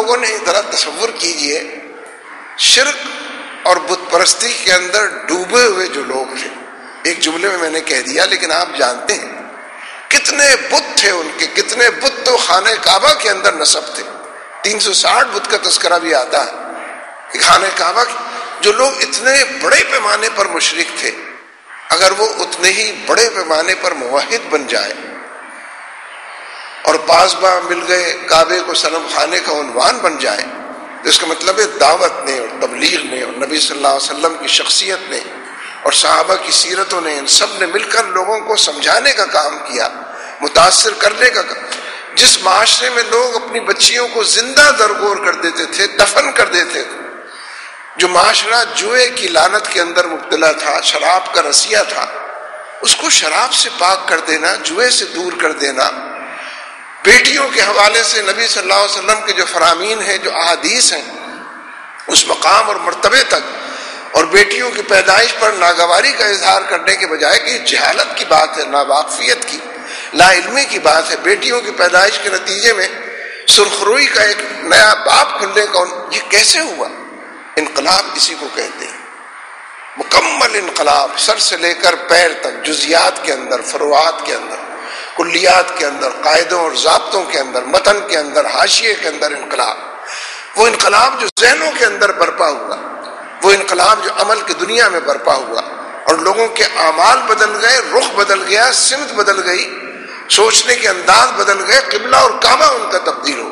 لوگوں نے ذرا تصور کیجئے، شرک اور بت پرستی کے اندر ڈوبے ہوئے جو لوگ تھے، ایک جملے میں نے کہہ دیا لیکن آپ جانتے ہیں کتنے بت تھے ان کے، کتنے بت تو خانہ کعبہ کے اندر نصب تھے، 360 بت کا تذکرہ بھی آتا ہے کہ خانہ کعبہ جو لوگ اتنے بڑے پیمانے پر مشرک تھے، اگر وہ اتنے ہی بڑے پیمانے پر موحد بن جائے اور پاسباں مل گئے، کعبے کو صنم خانے کا عنوان بن جائے، تو اس کا مطلب ہے دعوت نے اور تبلیغ نے اور نبی صلی اللہ علیہ وسلم کی شخصیت نے اور صحابہ کی سیرتوں نے، ان سب نے مل کر لوگوں کو سمجھانے کا کام کیا، متاثر کرنے کا کام۔ جس معاشرے میں لوگ اپنی بچیوں کو زندہ درگور کر دیتے تھے، دفن کر دیتے تھے، جو معاشرہ جوئے کی لعنت کے اندر مبتلا تھا، شراب کا رسیہ تھا، اس کو شراب سے پاک کر دینا، جوئے سے دور کر دینا۔ بیٹیوں کے حوالے سے نبی صلی اللہ علیہ وسلم کے جو فرامین ہیں، جو احادیث ہیں، اس مقام اور مرتبے تک، اور بیٹیوں کی پیدائش پر ناگواری کا اظہار کرنے کے بجائے کہ یہ جہالت کی بات ہے، ناواقفیت کی، لا علمی کی بات ہے، بیٹیوں کی پیدائش کے نتیجے میں سرخروئی کا ایک نیا باب کھلنے کا، یہ کیسے ہوا؟ انقلاب اسی کو کہتے ہیں، مکمل انقلاب، سر سے لے کر پیر تک، جزیات کے اندر، فروعات کے اندر، کلیات کے اندر، قاعدوں اور ضابطوں کے اندر، متن کے اندر، حاشیے کے اندر انقلاب۔ وہ انقلاب جو ذہنوں کے اندر برپا ہوا، وہ انقلاب جو عمل کی دنیا میں برپا ہوا، اور لوگوں کے اعمال بدل گئے، رخ بدل گیا، سمت بدل گئی، سوچنے کے انداز بدل گئے، قبلہ اور کعبہ ان کا تبدیل ہو۔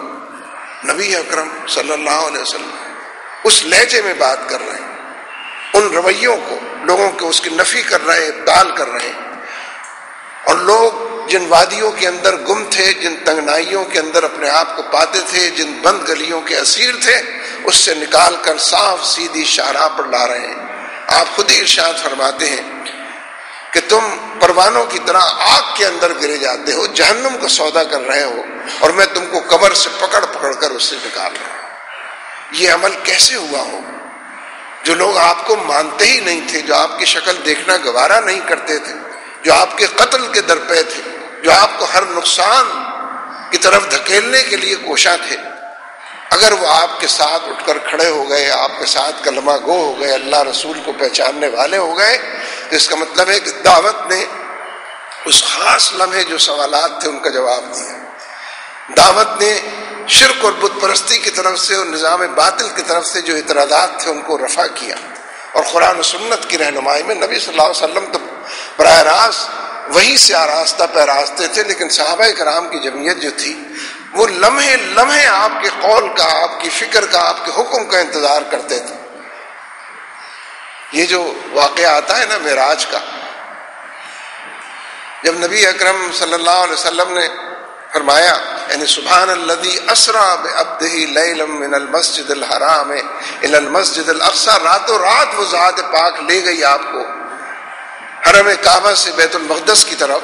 نبی اکرم صلی اللہ علیہ وسلم اس لہجے میں بات کر رہے ہیں، ان رویوں کو لوگوں کے اس کی نفی کر رہے ہیں، ابطال کر رہے ہیں، اور لوگ جن وادیوں کے اندر گم تھے، جن تنگنائیوں کے اندر اپنے آپ کو پاتے تھے، جن بند گلیوں کے اسیر تھے، اس سے نکال کر صاف سیدھی شاہراہ پر لا رہے ہیں۔ آپ خود ہی ارشاد فرماتے ہیں کہ تم پروانوں کی طرح آگ کے اندر گرے جاتے ہو، جہنم کا سودا کر رہے ہو، اور میں تم کو قبر سے پکڑ پکڑ کر اس سے نکال رہا ہوں۔ یہ عمل کیسے ہوا ہو؟ جو لوگ آپ کو مانتے ہی نہیں تھے، جو آپ کی شکل دیکھنا گوارا نہیں کرتے تھے، جو آپ کے قتل کے درپے تھے، جو آپ کو ہر نقصان کی طرف دھکیلنے کے لیے کوشاں تھے، اگر وہ آپ کے ساتھ اٹھ کر کھڑے ہو گئے، آپ کے ساتھ کلمہ گو ہو گئے، اللہ رسول کو پہچاننے والے ہو گئے، تو اس کا مطلب ہے کہ دعوت نے اس خاص لمحے جو سوالات تھے ان کا جواب دیا۔ دعوت نے شرک اور بت پرستی کی طرف سے اور نظام باطل کی طرف سے جو اعتراضات تھے ان کو رفع کیا، اور قرآن و سنت کی رہنمائی میں نبی صلی اللہ علیہ وسلم تو براہ راست وہی سے آراستہ پیراستہ تھے، لیکن صحابہ کرام کی جمعیت جو تھی وہ لمحے لمحے آپ کے قول کا، آپ کی فکر کا، آپ کے حکم کا انتظار کرتے تھے۔ یہ جو واقعہ آتا ہے نا معراج کا، جب نبی اکرم صلی اللہ علیہ وسلم نے فرمایا، یعنی سبحان الذی اسریٰ بعبدہ لیلا من المسجد الحرام الی المسجد الاقصی، راتوں رات وہ ذات پاک لے گئی آپ کو حرم کعبہ سے بیت المقدس کی طرف،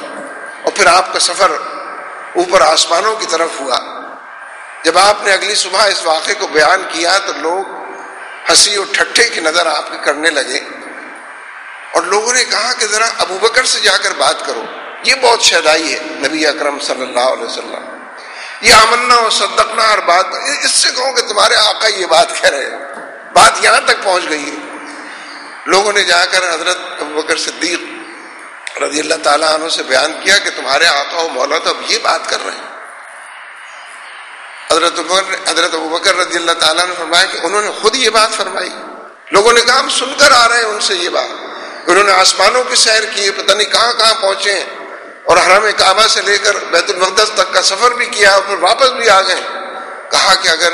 اور پھر آپ کا سفر اوپر آسمانوں کی طرف ہوا۔ جب آپ نے اگلی صبح اس واقعے کو بیان کیا تو لوگ ہنسی اور ٹھٹھے کی نظر آپ کے کرنے لگے، اور لوگوں نے کہا کہ ذرا ابو بکر سے جا کر بات کرو، یہ بہت شیدائی ہے نبی اکرم صلی اللہ علیہ وسلم، یہ آمنا و صدقنا اور بات، اس سے کہو کہ تمہارے آقا یہ بات کہہ رہے ہیں، بات یہاں تک پہنچ گئی ہے۔ لوگوں نے جا کر حضرت ابو بکر صدیق رضی اللہ تعالیٰ عنہ سے بیان کیا کہ تمہارے آقا و مولا تو اب یہ بات کر رہے ہیں۔ حضرت ابو بکر رضی اللہ تعالیٰ نے فرمایا کہ انہوں نے خود یہ بات فرمائی۔ لوگوں نے کہا ہم سن کر آ رہے ہیں ان سے یہ بات، انہوں نے آسمانوں کی سیر کی، پتہ نہیں کہاں کہاں پہنچے ہیں، اور حرم کعبہ سے لے کر بیت المقدس تک کا سفر بھی کیا اور پھر واپس بھی آ گئے۔ کہا کہ اگر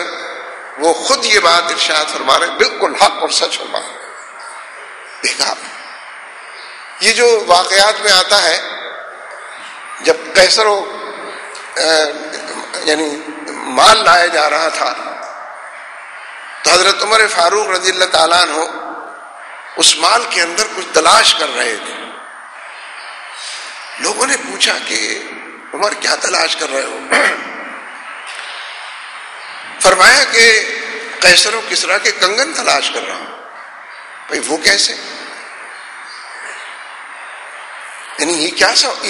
وہ خود یہ بات ارشاد فرما رہے ہیں، بالکل حق اور سچ فرما رہے ہیں۔ دیکھا یہ جو واقعات میں آتا ہے، جب قیصر یعنی مال لایا جا رہا تھا تو حضرت عمر فاروق رضی اللہ تعالیٰ عنہ اس مال کے اندر کچھ تلاش کر رہے تھے۔ لوگوں نے پوچھا کہ عمر کیا تلاش کر رہے ہو؟ فرمایا کہ قیصر و کسریٰ کے کنگن تلاش کر رہا ہوں۔ بھائی وہ کیسے؟ یعنی یہ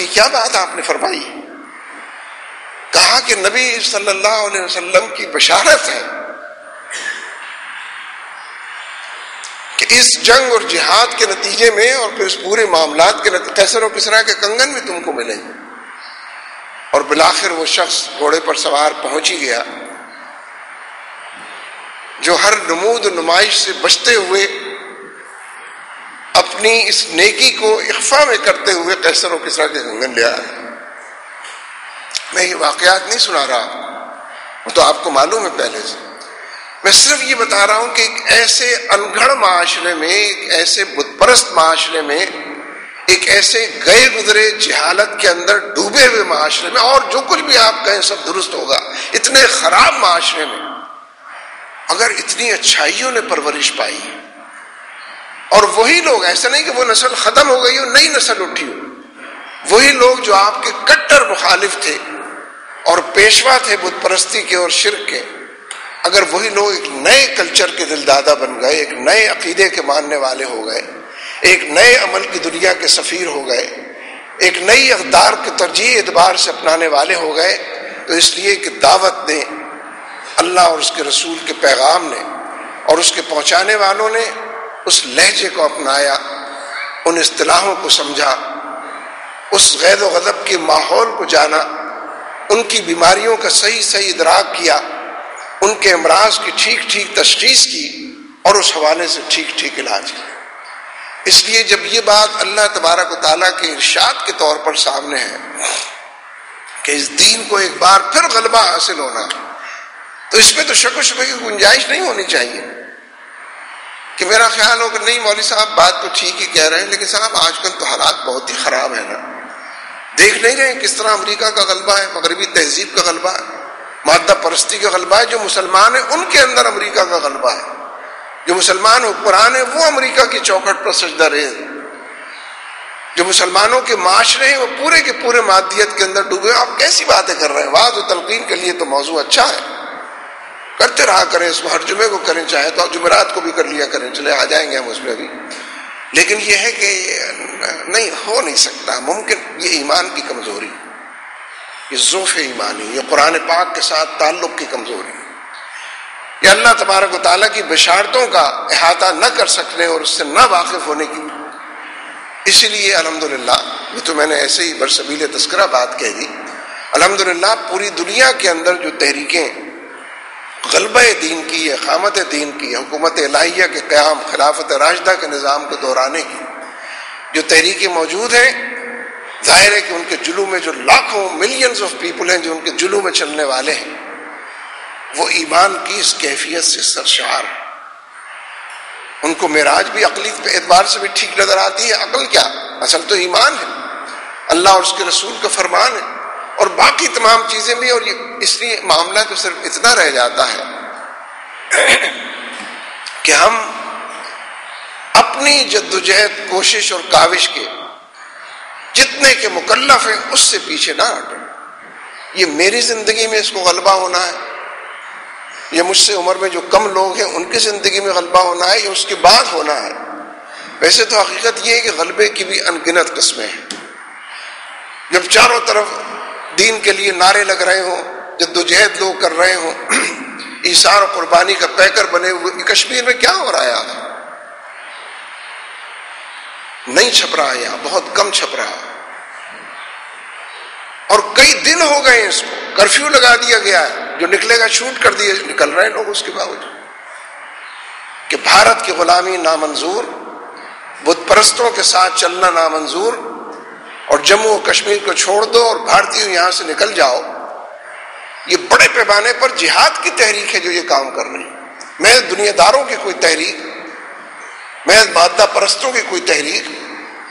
کیا بات آپ نے فرمائی؟ کہا کہ نبی صلی اللہ علیہ وسلم کی بشارت ہے اس جنگ اور جہاد کے نتیجے میں اور پھر اس پورے معاملات کے قیصر و کسریٰ کے کنگن بھی تم کو ملیں گے. اور بالآخر وہ شخص گھوڑے پر سوار پہنچ ہی گیا جو ہر نمود و نمائش سے بچتے ہوئے اپنی اس نیکی کو اخفا میں کرتے ہوئے قیصر و کسریٰ کے کنگن لے آیا. میں یہ واقعات نہیں سنا رہا، وہ تو آپ کو معلوم ہے پہلے سے. میں صرف یہ بتا رہا ہوں کہ ایک ایسے انگھڑ معاشرے میں، ایک ایسے بت پرست معاشرے میں، ایک ایسے گئے گزرے جہالت کے اندر ڈوبے ہوئے معاشرے میں، اور جو کچھ بھی آپ کہیں سب درست ہوگا، اتنے خراب معاشرے میں اگر اتنی اچھائیوں نے پرورش پائی، اور وہی لوگ، ایسا نہیں کہ وہ نسل ختم ہو گئی ہو، نئی نسل اٹھی ہو، وہی لوگ جو آپ کے کٹر مخالف تھے اور پیشوا تھے بت پرستی کے اور شرک کے، اگر وہی لوگ ایک نئے کلچر کے دل دادا بن گئے، ایک نئے عقیدے کے ماننے والے ہو گئے، ایک نئے عمل کی دنیا کے سفیر ہو گئے، ایک نئی اقدار کے ترجیح اعتبار سے اپنانے والے ہو گئے، تو اس لیے کہ دعوت نے، اللہ اور اس کے رسول کے پیغام نے اور اس کے پہنچانے والوں نے اس لہجے کو اپنایا، ان اصطلاحوں کو سمجھا، اس غیظ و غضب کے ماحول کو جانا، ان کی بیماریوں کا صحیح صحیح ادراک کیا، ان کے امراض کی ٹھیک ٹھیک تشخیص کی اور اس حوالے سے ٹھیک ٹھیک علاج کیا. اس لیے جب یہ بات اللہ تبارک و تعالیٰ کے ارشاد کے طور پر سامنے ہے کہ اس دین کو ایک بار پھر غلبہ حاصل ہونا، تو اس میں تو شک و شبہ کی گنجائش نہیں ہونی چاہیے کہ میرا خیال ہو کہ نہیں مولوی صاحب بات تو ٹھیک ہی کہہ رہے ہیں، لیکن صاحب آج کل تو حالات بہت ہی خراب ہیں نا، دیکھ نہیں رہے کس طرح امریکہ کا غلبہ ہے، مغربی تہذیب کا غلبہ ہے، مادہ پرستی کا غلبہ ہے. جو مسلمان ہیں ان کے اندر امریکہ کا غلبہ ہے، جو مسلمان حکمران ہیں وہ امریکہ کی چوکھٹ پر سجدہ ریز، جو مسلمانوں کے معاشرے ہیں وہ پورے کے پورے مادیت کے اندر ڈوبے. آپ کیسی باتیں کر رہے ہیں؟ وعظ و تلقین کے لیے تو موضوع اچھا ہے، کرتے رہا کریں، اس کو ہر جمعے کو کریں، چاہے تو جمعرات کو بھی کر لیا کریں، چلے آ جائیں گے ہم اس میں بھی. لیکن یہ ہے کہ نہیں ہو نہیں سکتا، ممکن یہ ایمان کی کمزوری، یہ ضعف ایمانی، یہ قرآن پاک کے ساتھ تعلق کی کمزوری، یہ اللہ تبارک و تعالیٰ کی بشارتوں کا احاطہ نہ کر سکنے اور اس سے نہ واقف ہونے کی. اسی لیے الحمدللہ، یہ تو میں نے ایسے ہی برسبیل تذکرہ بات کہہ دی، الحمدللہ پوری دنیا کے اندر جو تحریکیں غلبہ دین کی، اقامت دین کی، حکومت الہیہ کے قیام، خلافت راشدہ کے نظام کو دہرانے کی جو تحریکیں موجود ہیں، ظاہر ہے کہ ان کے جلو میں جو لاکھوں ملینز آف پیپل ہیں جو ان کے جلو میں چلنے والے ہیں، وہ ایمان کی اس کیفیت سے سرشار ہیں. ان کو معراج بھی عقلی اعتبار سے بھی ٹھیک نظر آتی ہے. عقل کیا، اصل تو ایمان ہے، اللہ اور اس کے رسول کا فرمان ہے، اور باقی تمام چیزیں بھی. اور یہ اس لیے معاملہ تو صرف اتنا رہ جاتا ہے کہ ہم اپنی جدوجہد، کوشش اور کاوش کے جتنے کے مکلف ہیں اس سے پیچھے نہ ہٹیں. یہ میری زندگی میں اس کو غلبہ ہونا ہے، یہ مجھ سے عمر میں جو کم لوگ ہیں ان کی زندگی میں غلبہ ہونا ہے، یہ اس کے بعد ہونا ہے. ویسے تو حقیقت یہ ہے کہ غلبے کی بھی انگنت قسمیں ہیں. جب چاروں طرف دین کے لیے نعرے لگ رہے ہوں، جدوجہد لوگ کر رہے ہوں، ایثار و قربانی کا پیکر بنے ہوئے. کشمیر میں کیا ہو رہا ہے آج؟ نہیں چھپ رہا ہے، یہاں بہت کم چھپ رہا ہے، اور کئی دن ہو گئے اس کو کرفیو لگا دیا گیا ہے، جو نکلے گا شوٹ کر دیے، نکل رہے ہیں لوگ اس کے باوجود. کہ بھارت کی غلامی نامنظور، بت پرستوں کے ساتھ چلنا نامنظور، اور جموں و کشمیر کو چھوڑ دو اور بھارتیوں یہاں سے نکل جاؤ. یہ بڑے پیمانے پر جہاد کی تحریک ہے جو یہ کام کر رہی ہے. میں دنیا داروں کی کوئی تحریک، میں مادہ پرستوں کی کوئی تحریک